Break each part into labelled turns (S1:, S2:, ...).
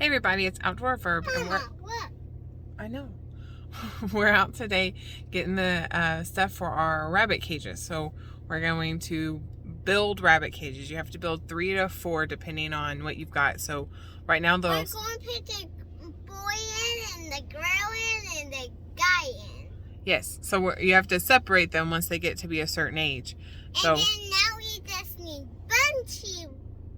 S1: Hey everybody, it's Outdoor Verb, and I know, we're out today getting the stuff for our rabbit cages. So we're going to build rabbit cages. You have to build 3 to 4 depending on what you've got. So right now those...
S2: I'm going to put the boy in and the girl in and the guy in.
S1: Yes, so you have to separate them once they get to be a certain age. So,
S2: and then now we just need bunchy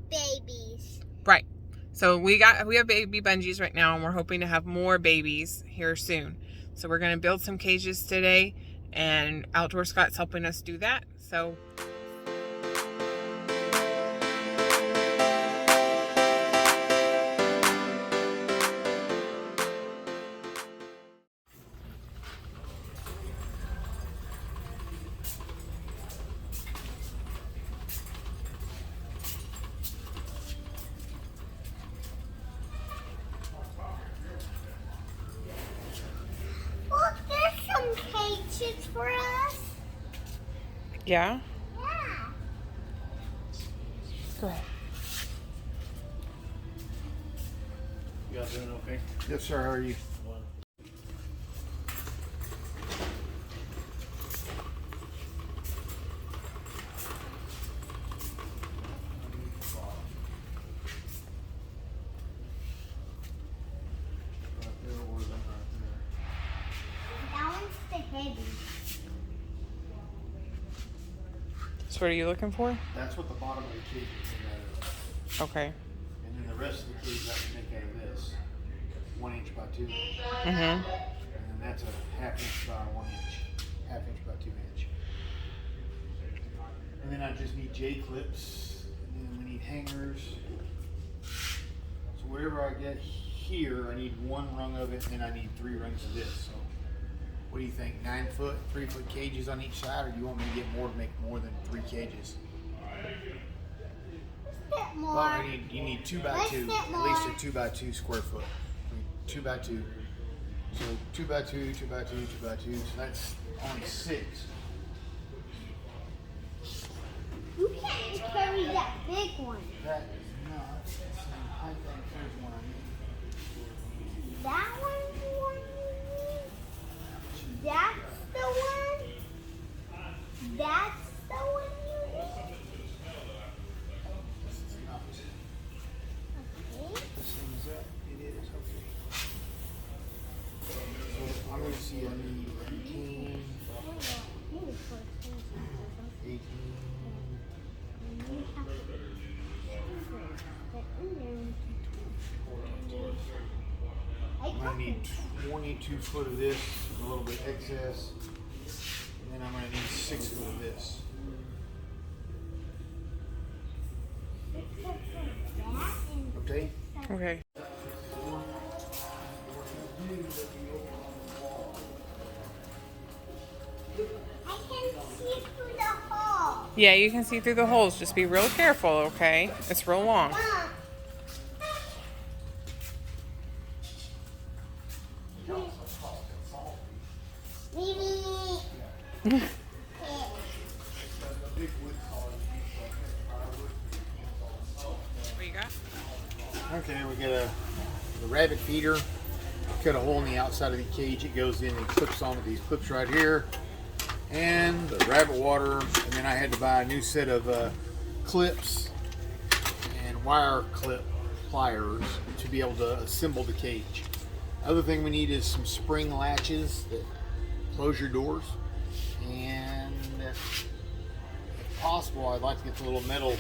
S2: babies.
S1: Right. So we have baby bungees right now, and we're hoping to have more babies here soon. So we're going to build some cages today, and Outdoor Scott's helping us do that. So
S2: Look, there's some cages for us.
S1: yeah.
S2: Yeah.
S1: Go ahead.
S3: You guys doing okay?
S4: Yes, sir. How are you?
S2: That one's the heavy.
S1: So what are you looking for?
S4: That's what the bottom of the cage is made out of.
S1: Okay.
S4: And then the rest of the cage I can make out of this. 1 inch by 2 inch.
S1: Mm-hmm.
S4: And then that's a 1/2 inch by 1 inch. 1/2 inch by 2 inch. And then I just need J clips. And then we need hangers. So whatever I get here, I need 1 rung of it, and I need 3 rungs of this. So what do you think? 9 foot, 3 foot cages on each side, or do you want me to get more to make more than 3 cages?
S2: Bit more.
S4: Well, you need 2 by 2, at least a 2 by 2 square foot. 2 by 2. So 2 by 2, 2 by 2, 2 by 2. So that's only 6.
S2: You can't carry that big one.
S4: That is not the same height. Here's one I need.
S2: That one's the one you need. That's the one. That's the one you need.
S4: This is not
S2: Okay.
S4: the same as that. It is, okay. So I'm going to see I need 18, 18. I'm going to need 22 foot of this, a little bit excess, and then I'm going to need 6 foot of this. Okay?
S1: Okay.
S2: I can see through the hole.
S1: Yeah, you can see through the holes. Just be real careful, okay? It's real long.
S2: Mimi.
S1: What you got?
S4: Okay, we got the rabbit feeder. Cut a hole in the outside of the cage. It goes in and clips onto these clips right here. And the rabbit water. And then I had to buy a new set of clips and wire clip pliers to be able to assemble the cage. Other thing we need is some spring latches that close your doors. And if possible, I'd like to get the little metal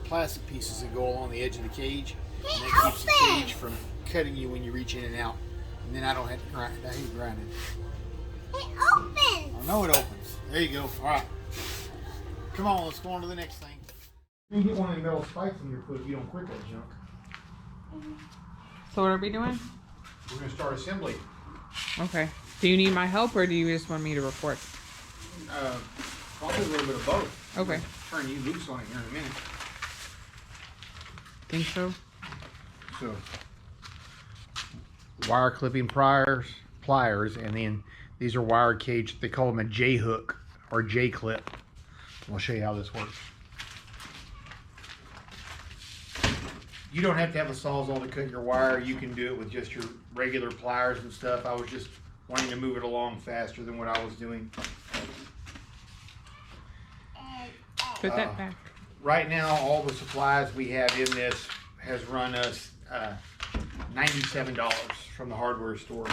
S4: plastic pieces that go along the edge of the cage. And that keeps the cage from cutting you when you reach in and out. And then I don't have to grind. I hate grinding.
S2: It opens.
S4: I know it opens. There you go. All right. Come on, let's go on to the next thing. You can get one of the metal spikes in your foot if you don't quit that junk.
S1: So what are we doing?
S4: We're going to start assembly.
S1: Okay. Do you need my help, or do you just want me to record?
S4: Probably a little bit of both.
S1: Okay.
S4: Turn you loose on it here in a minute.
S1: Think so?
S4: So, wire clipping pliers, and then these are wire cage. They call them a J hook or J clip. I'll show you how this works. You don't have to have a Sawzall to cut your wire. You can do it with just your regular pliers and stuff. I was just wanting to move it along faster than what I was doing.
S1: Put that back.
S4: Right now, all the supplies we have in this has run us $97 from the hardware store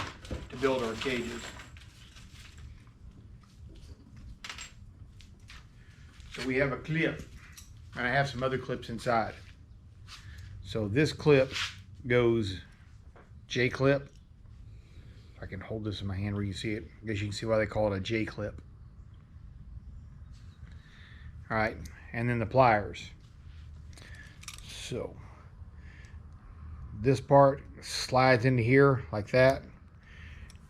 S4: to build our cages. So we have a clip, and I have some other clips inside. So this clip goes J-clip. If I can hold this in my hand where you see it, I guess you can see why they call it a J-clip. All right, and then the pliers. So this part slides into here like that.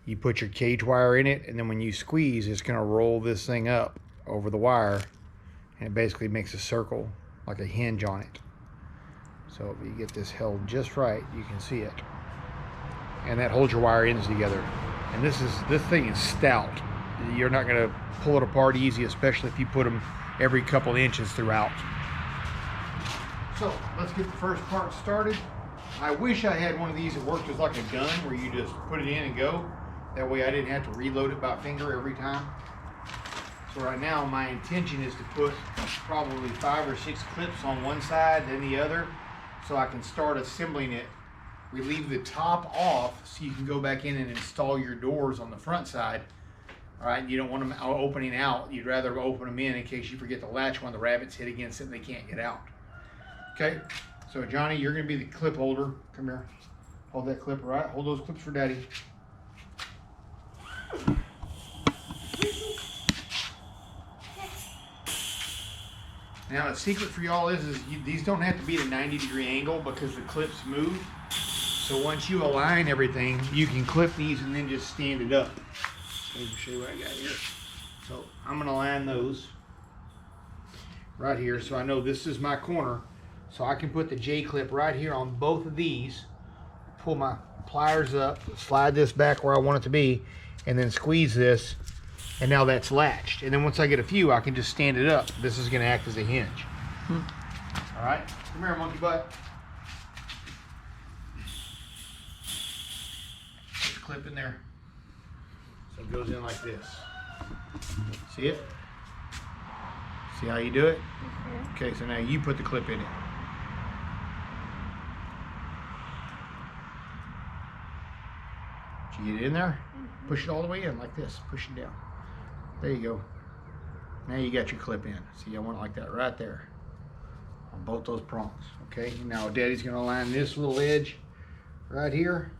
S4: You put your cage wire in it, and then when you squeeze, it's gonna roll this thing up over the wire, and it basically makes a circle like a hinge on it. So if you get this held just right, you can see it. And that holds your wire ends together. And this thing is stout. You're not gonna pull it apart easy, especially if you put them every couple inches throughout. So let's get the first part started. I wish I had one of these that worked as like a gun where you just put it in and go. That way I didn't have to reload it by finger every time. So right now my intention is to put probably 5 or 6 clips on one side, then the other, so I can start assembling it. We leave the top off so you can go back in and install your doors on the front side. All right, you don't want them opening out. You'd rather open them in case you forget the latch when the rabbits hit against it and they can't get out. Okay, so Johnny, you're gonna be the clip holder. Come here, hold that clip, all right? Hold those clips for Daddy. Now the secret for y'all is these don't have to be at a 90-degree angle because the clips move. So once you align everything, you can clip these and then just stand it up. Let me show you what I got here. So I'm gonna line those right here so I know this is my corner. So I can put the J-clip right here on both of these, pull my pliers up, slide this back where I want it to be, and then squeeze this, and now that's latched. And then once I get a few, I can just stand it up. This is gonna act as a hinge. All right, come here, monkey butt. Put the clip in there. So it goes in like this. See it? See how you do it? Okay, so now you put the clip in it. Did you get it in there? Push it all the way in like this. Push it down. There you go. Now you got your clip in. See, I want it like that right there on both those prongs. Okay, now Daddy's gonna line this little edge right here.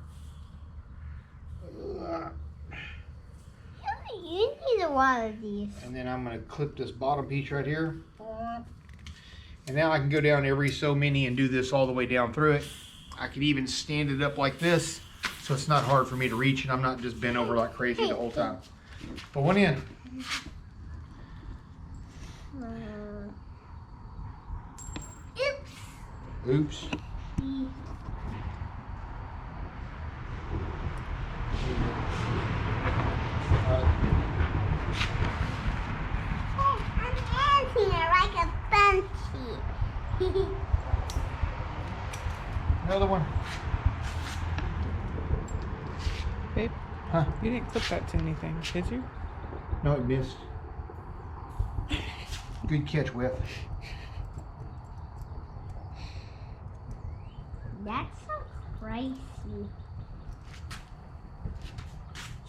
S2: You need a lot of these.
S4: And then I'm gonna clip this bottom piece right here. And now I can go down every so many and do this all the way down through it. I could even stand it up like this, so it's not hard for me to reach and I'm not just bent over like crazy the whole time. Put one in.
S2: Oops.
S4: Oops.
S2: I'm dancing like a banshee.
S4: Another one.
S1: Babe,
S4: Huh?
S1: you didn't clip that to anything, did you?
S4: No, it missed. Good catch, Whip.
S2: That's so crazy.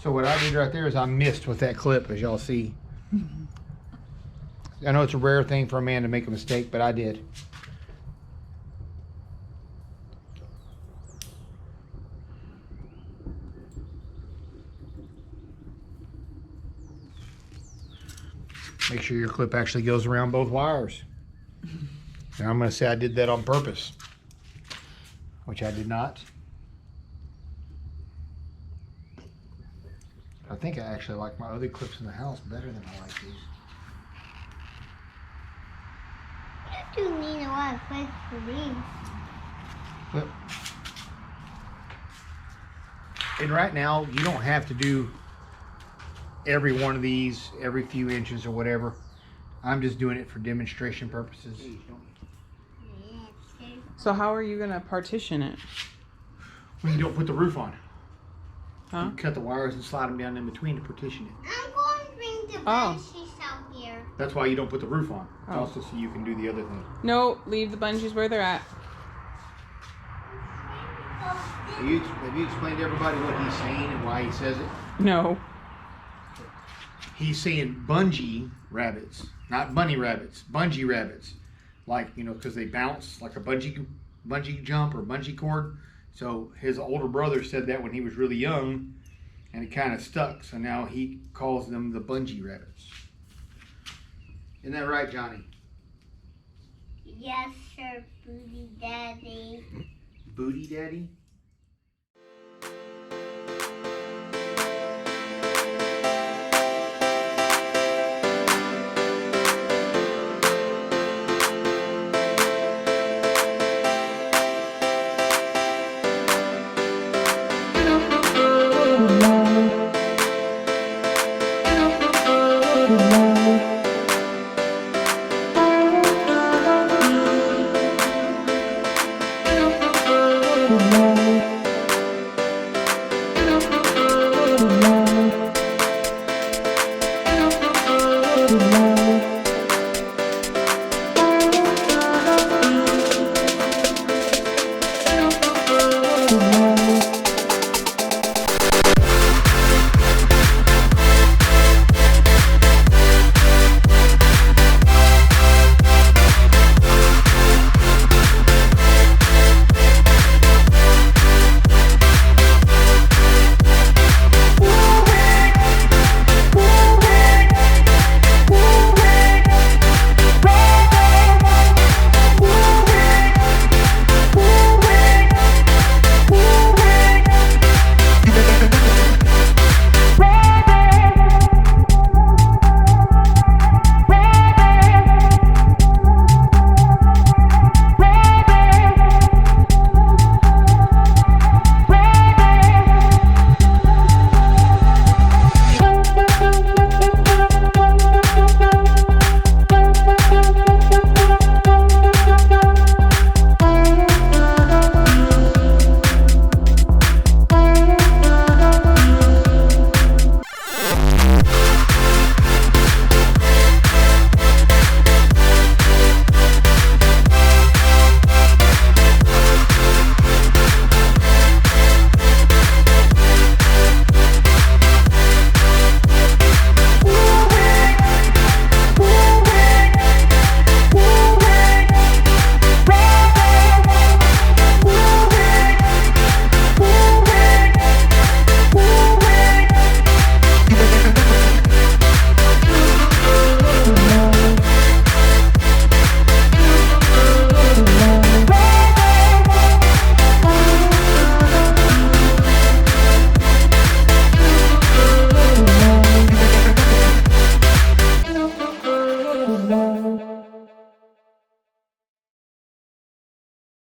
S4: So what I did right there is I missed with that clip, as y'all see. I know it's a rare thing for a man to make a mistake, but I did. Make sure your clip actually goes around both wires. And I'm going to say I did that on purpose, which I did not. I think I actually like my other clips in the house better than I like these.
S2: You do need a lot of place for these.
S4: Yep. And right now, you don't have to do every one of these every few inches or whatever. I'm just doing it for demonstration purposes.
S1: So how are you gonna partition it?
S4: When you don't put the roof on.
S1: Huh?
S4: You cut the wires and slide them down in between to partition it.
S2: I'm going to bring the bungees out here.
S4: That's why you don't put the roof on. It's
S1: Oh.
S4: also so you can do the other thing.
S1: No, leave the bungees where they're at.
S4: Have you explained to everybody what he's saying and why he says it?
S1: No.
S4: He's saying bungee rabbits, not bunny rabbits, bungee rabbits. Like, you know, because they bounce like a bungee jump or bungee cord. So his older brother said that when he was really young, and it kind of stuck. So now he calls them the bungee rabbits. Isn't that right, Johnny?
S2: Yes, sir, Booty Daddy.
S4: Booty Daddy?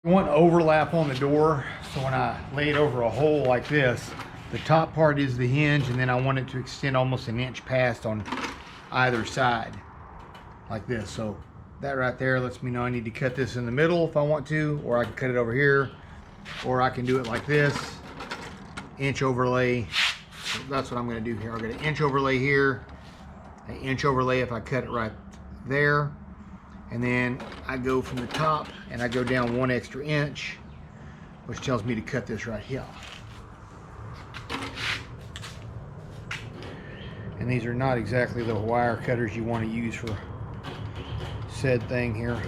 S4: I want overlap on the door, so when I lay it over a hole like this, the top part is the hinge, and then I want it to extend almost an inch past on either side, like this. So that right there lets me know I need to cut this in the middle if I want to, or I can cut it over here, or I can do it like this, inch overlay. So that's what I'm going to do here. I'll get an inch overlay here, an inch overlay if I cut it right there. And then I go from the top and I go down 1 extra inch, which tells me to cut this right here. And these are not exactly the wire cutters you want to use for said thing here.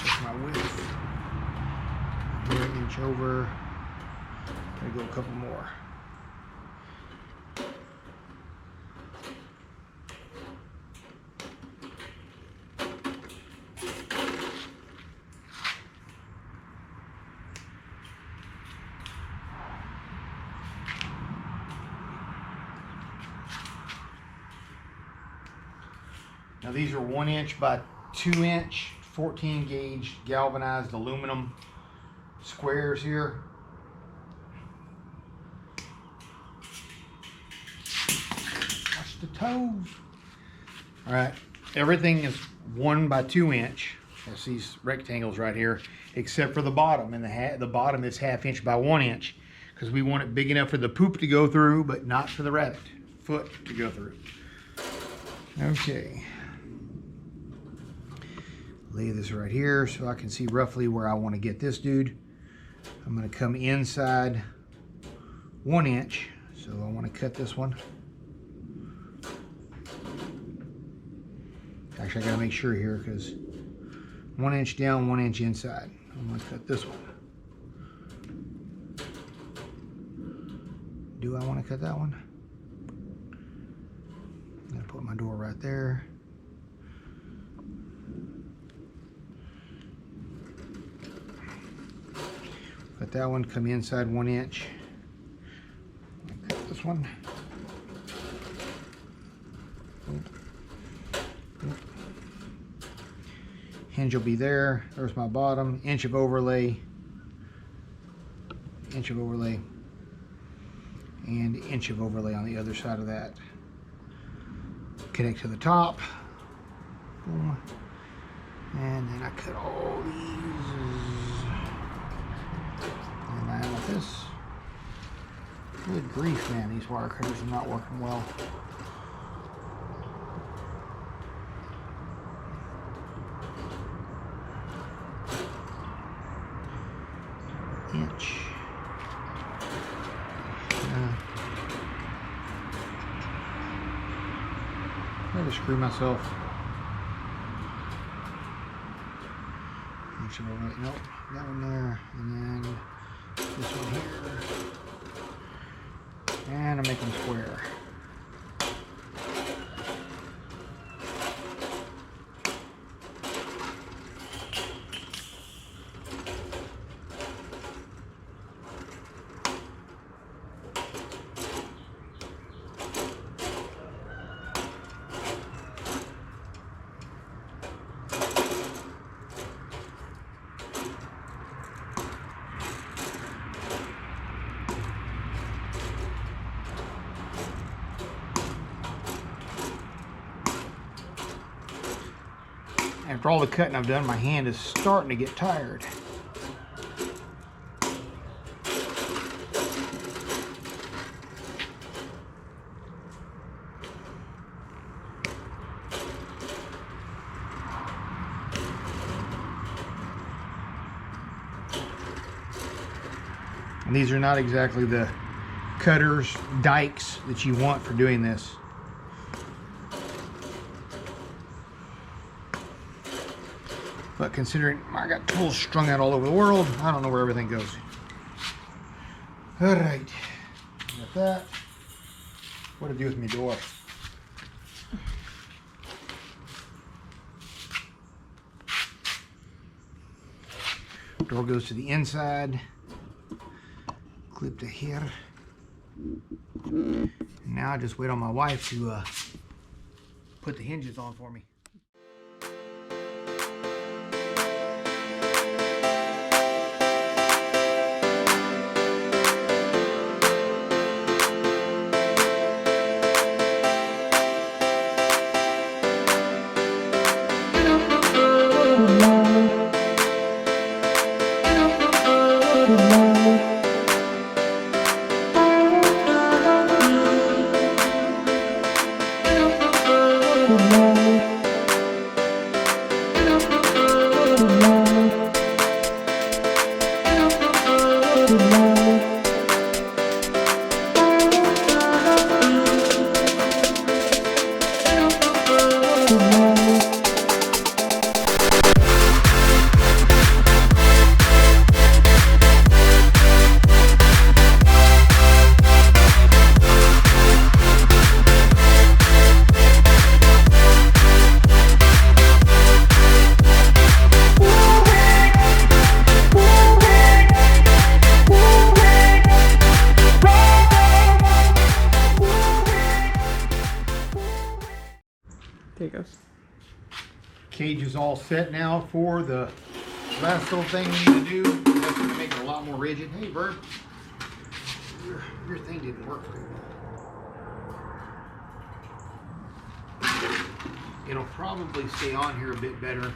S4: Check my width. Here, an inch over. Gonna go a couple more. Now these are 1 inch by 2 inch, 14 gauge galvanized aluminum squares here. Watch the toes. All right, everything is 1 by 2 inch. That's these rectangles right here, except for the bottom, and the bottom is 1/2 inch by 1 inch, because we want it big enough for the poop to go through, but not for the rabbit foot to go through. Okay. Lay this right here so I can see roughly where I want to get this dude. I'm going to come inside 1 inch, so I want to cut this one. Actually, I got to make sure here, because 1 inch down, 1 inch inside. I'm going to cut this one. Do I want to cut that one? I'm going to put my door right there. Cut that one, come inside 1 inch. Cut this one. Hinge will be there. There's my bottom. Inch of overlay. Inch of overlay. And inch of overlay on the other side of that. Connect to the top. Boom. And then I cut all these. And I with this. Good grief, man, these wire cutters are not working well. Inch. I just screw myself. Inch of overlay. Nope, that one there, and then this one here. And I make them square. After all the cutting I've done, my hand is starting to get tired. And these are not exactly the cutters, dikes that you want for doing this. But considering I got tools strung out all over the world, I don't know where everything goes. All right, got that. What to do with my door? Door goes to the inside. Clip to here. And now I just wait on my wife to put the hinges on for me. all set now for the last little thing we need to do. That's going to make it a lot more rigid. Hey, Verb, your thing didn't work very well. It'll probably stay on here a bit better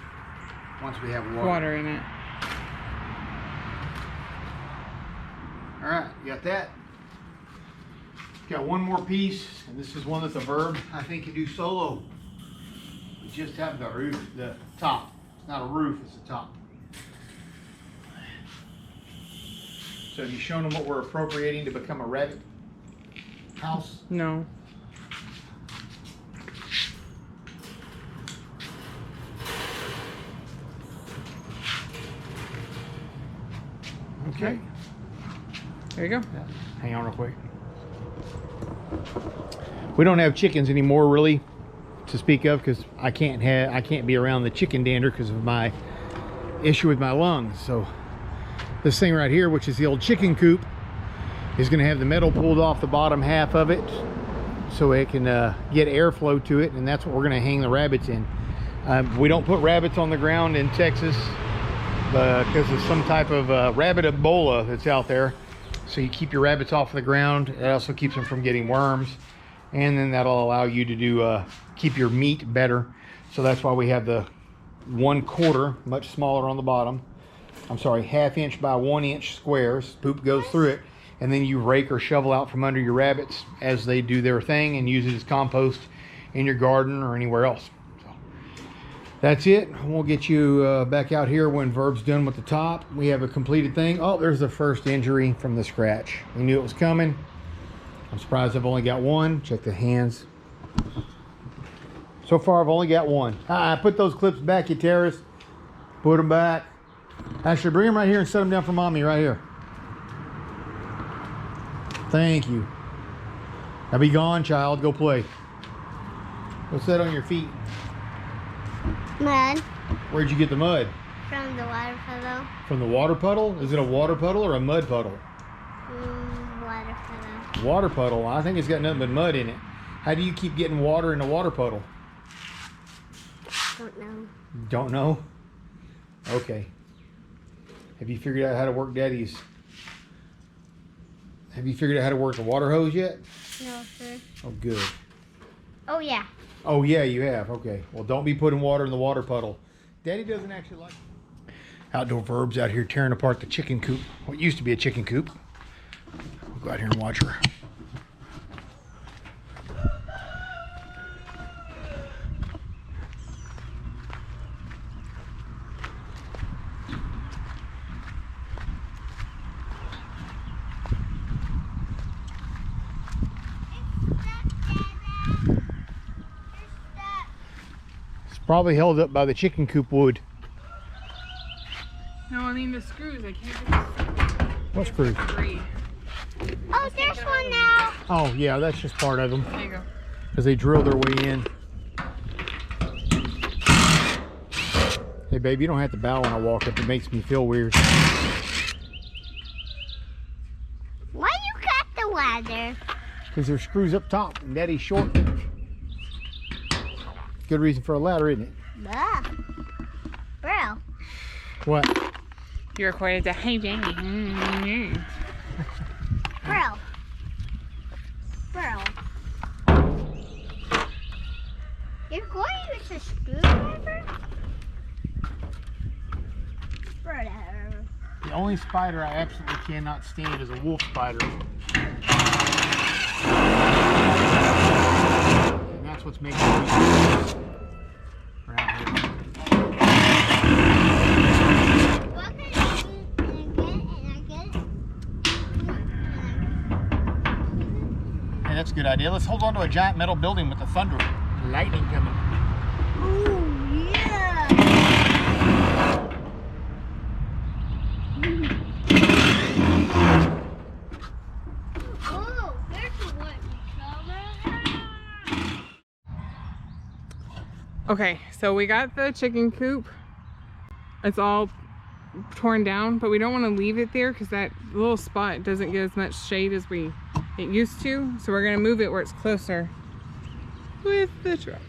S4: once we have
S1: Water in it.
S4: All right, you got that? Got one more piece, and this is one that's a Verb I think can do solo. We just have the roof, the top. It's not a roof, it's a top. So have you shown them what we're appropriating to become a rabbit house?
S1: No.
S4: Okay.
S1: There you go.
S4: Hang on real quick. We don't have chickens anymore, really, to speak of, because I can't be around the chicken dander because of my issue with my lungs. So this thing right here, which is the old chicken coop, is going to have the metal pulled off the bottom half of it so it can get airflow to it, and that's what we're going to hang the rabbits in. We don't put rabbits on the ground in Texas because of some type of rabbit Ebola that's out there. So you keep your rabbits off the ground. It also keeps them from getting worms, and then that'll allow you to do keep your meat better. So that's why we have the 1/4, much smaller on the bottom. I'm sorry, 1/2 inch by 1 inch squares. Poop goes through it, and then you rake or shovel out from under your rabbits as they do their thing and use it as compost in your garden or anywhere else. So that's it. We'll get you back out here when Verb's done with the top. We have a completed thing. Oh, there's the first injury from the scratch. We knew it was coming. I'm surprised I've only got one. Check the hands. So far, I've only got one. Put those clips back, you terrorists. Put them back. Actually, bring them right here and set them down for mommy right here. Thank you. Now be gone, child. Go play. What's that on your feet?
S2: Mud.
S4: Where'd you get the mud?
S2: From the water puddle.
S4: From the water puddle? Is it a water puddle or a mud puddle?
S2: Water puddle.
S4: Water puddle. I think it's got nothing but mud in it. How do you keep getting water in a water puddle?
S2: Don't know.
S4: Don't know? Okay. Have you figured out how to work Daddy's? Have you figured out how to work the water hose yet?
S2: No, sir.
S4: Oh, good.
S2: Oh, yeah.
S4: Oh, yeah, you have. Okay. Well, don't be putting water in the water puddle. Daddy doesn't actually like outdoor Verbs out here tearing apart the chicken coop. What used to be a chicken coop. We'll go out here and watch her. Probably held up by the chicken coop wood.
S1: No, I mean the screws. I can't get
S4: What screws?
S1: three.
S2: Oh, there's one now.
S4: Oh, yeah, that's just part of them.
S1: There you go.
S4: As they drill their way in. Hey, babe, you don't have to bow when I walk up. It makes me feel weird.
S2: Why you got the ladder?
S4: Because there's screws up top and Daddy's short. Good reason for a ladder, isn't it?
S2: Blah. Bro.
S4: What?
S1: You're recorded to hey Jamie.
S2: Bro. Bro. You're going to use a screwdriver? Bro.
S4: The only spider I absolutely cannot stand is a wolf spider. And that's what's making me around here. Hey, that's a good idea. Let's hold on to a giant metal building with the thunder. Lightning coming.
S2: Oh, yeah. Oh, there's a wood.
S1: Okay, so we got the chicken coop. It's all torn down, but we don't want to leave it there because that little spot doesn't get as much shade as it used to. So we're going to move it where it's closer with the truck.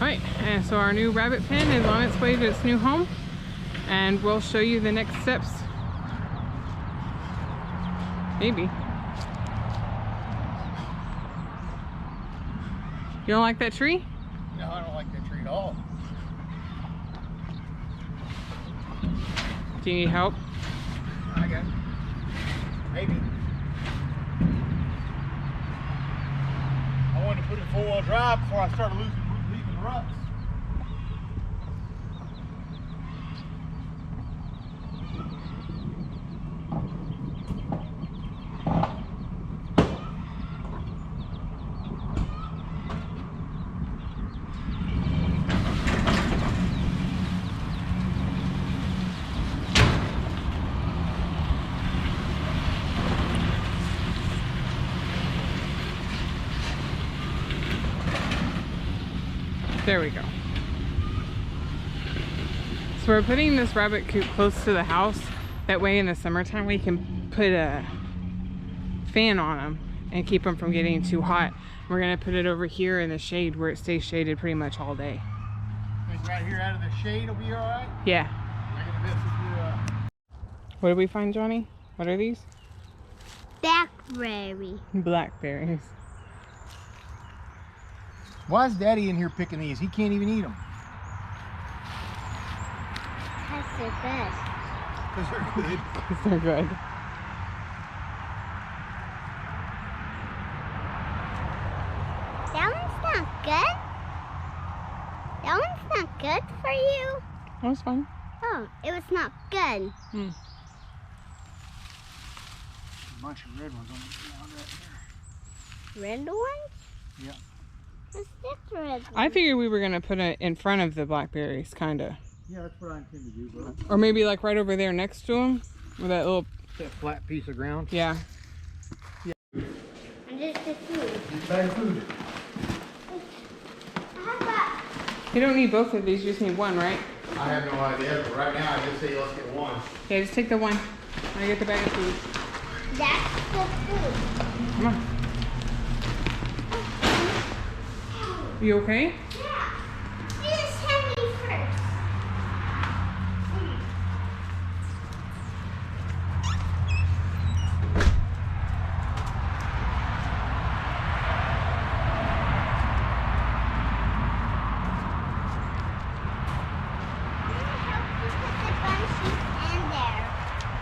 S1: Alright, and so our new rabbit pen is on its way to its new home, and we'll show you the next steps. Maybe. You don't like that tree?
S4: No, I don't like that tree at all.
S1: Do you need help?
S4: I got it. Maybe. I wanted to put it in four-wheel drive before I started leaving the ruts.
S1: There we go. So we're putting this rabbit coop close to the house. That way in the summertime we can put a fan on them and keep them from getting too hot. We're gonna put it over here in the shade where it stays shaded pretty much all day.
S4: Think right here out of the shade will be all right?
S1: Yeah.
S4: I gotta mess with your,
S1: What did we find, Johnny? What are these?
S2: Blackberry.
S1: Blackberries.
S4: Why is Daddy in here picking these? He can't even eat them.
S2: That's the best.
S4: Because they're good.
S1: They're good.
S2: That one's not good. That one's not good for you.
S1: That was fun.
S2: Oh, it was not good.
S1: Hmm.
S4: A bunch of red ones on the ground right there.
S2: Red ones?
S4: Yeah.
S2: What's this red one?
S1: I figured we were gonna put it in front of the blackberries, kinda.
S4: Yeah, that's what I intend to do, bro.
S1: Or maybe like right over there next to them, with that little.
S4: That flat piece of ground.
S1: Yeah.
S2: And just the food.
S4: Just bag of food.
S2: How about
S1: You don't need both of these, you just need one, right?
S4: I have no idea, but right now I just say let's get one.
S1: Yeah, just take the one. I get the bag of food.
S2: that's the food?
S1: Come on. You okay?
S2: Yeah. You just tell me first.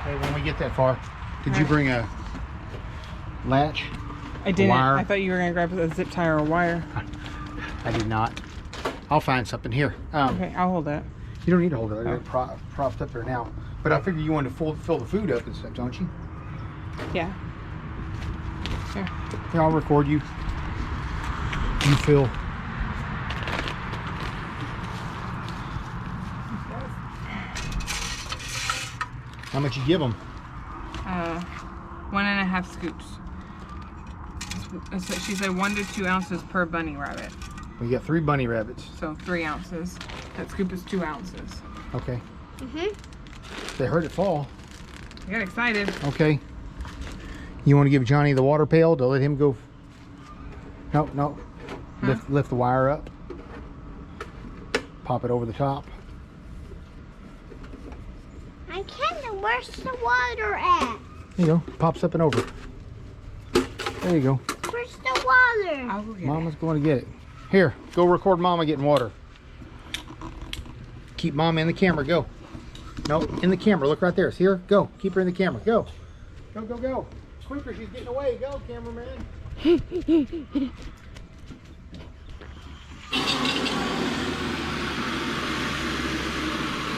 S4: Okay, when we get that far, did you bring a latch?
S1: I didn't.
S4: Wire?
S1: I thought you were gonna grab a zip tie or a wire.
S4: I did not. I'll find something here.
S1: Okay, I'll hold that.
S4: You don't need to hold it. I got
S1: Oh.
S4: it propped up there now. But I figure you wanted to fill the food up and stuff, don't you?
S1: Yeah. Here.
S4: Yeah, I'll record you. You fill. How much you give them?
S1: 1.5 scoops. That's what she said, 1 to 2 ounces per bunny rabbit.
S4: We got 3 bunny rabbits.
S1: So 3 ounces. That scoop is 2 ounces.
S4: Okay.
S2: Mm-hmm.
S4: They heard it fall.
S1: I got excited.
S4: Okay. You want to give Johnny the water pail to let him go? No, no.
S1: Huh?
S4: Lift the wire up. Pop it over the top.
S2: I can't. Where's the water at?
S4: There you go. Pops up and over. There you go.
S2: Where's the water?
S1: I'll go get
S4: Mama's going to get it. Here, go record Mama getting water. Keep Mama in the camera. Go. No, in the camera. Look right there. See her? Go. Keep her in the camera. Go. Go, go, go. Quicker. She's getting away. Go, cameraman.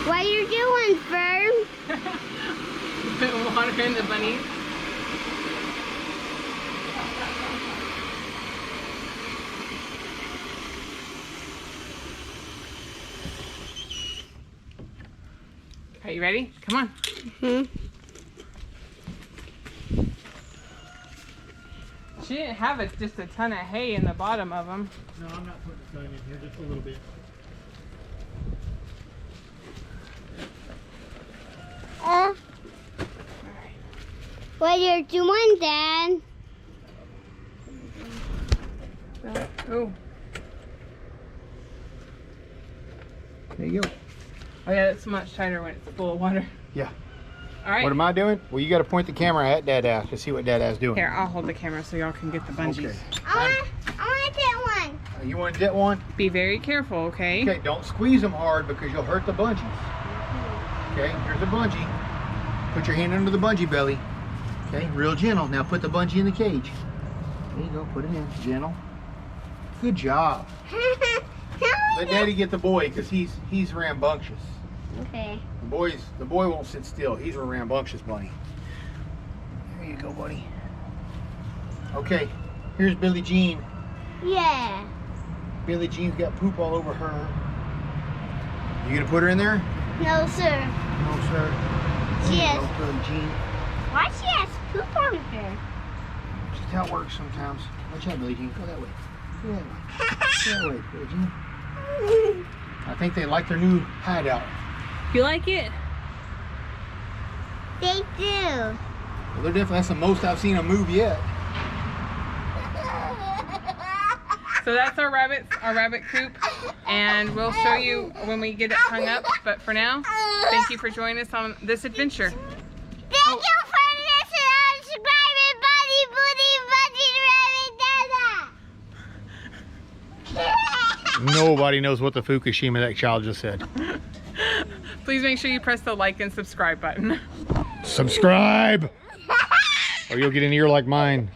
S2: What you doing, Fern?
S1: Put water in the bunnies. Are you ready? Come on.
S2: Hmm.
S1: She didn't have just a ton of hay in the bottom of them.
S4: No, I'm not putting a ton in here. Just a little bit.
S2: What you're doing, Dad?
S1: Oh.
S4: There you go.
S1: Oh yeah, it's much tighter when it's full of water.
S4: Yeah.
S1: All right.
S4: What am I doing? Well, you got to point the camera at Dad to see what Dad's doing.
S1: Here, I'll hold the camera so y'all can get the bungees.
S4: Okay.
S2: I want that one.
S4: You want to get one?
S1: Be very careful, okay?
S4: Okay, don't squeeze them hard because you'll hurt the bungees. Okay, here's a bungee. Put your hand under the bungee belly. Okay, real gentle. Now put the bungee in the cage. There you go, put it in, gentle. Good job. Let Daddy get the boy because he's rambunctious.
S2: Okay.
S4: The boy won't sit still. He's a rambunctious bunny. There you go, buddy. Okay, here's Billie Jean.
S2: Yeah.
S4: Billie Jean's got poop all over her. You gonna put her in there?
S2: No, sir.
S4: No, sir.
S2: She
S4: There you
S2: has.
S4: go, Billie Jean.
S2: Why she has poop on her?
S4: Just how it works sometimes. Watch out, Billie Jean. Go that way. Go that way. Go that way, Billie Jean. I think they like their new hideout.
S1: You like it?
S2: They do.
S4: Well, they're definitely, that's the most I've seen them move yet.
S1: So that's our rabbit coop, and we'll show you when we get it hung up. But for now, thank you for joining us on this adventure.
S2: Thank you for listening and subscribing, Buddy Dada.
S4: Nobody knows what the Fukushima that child just said.
S1: Please make sure you press the like and subscribe button.
S4: Subscribe! Or you'll get an ear like mine.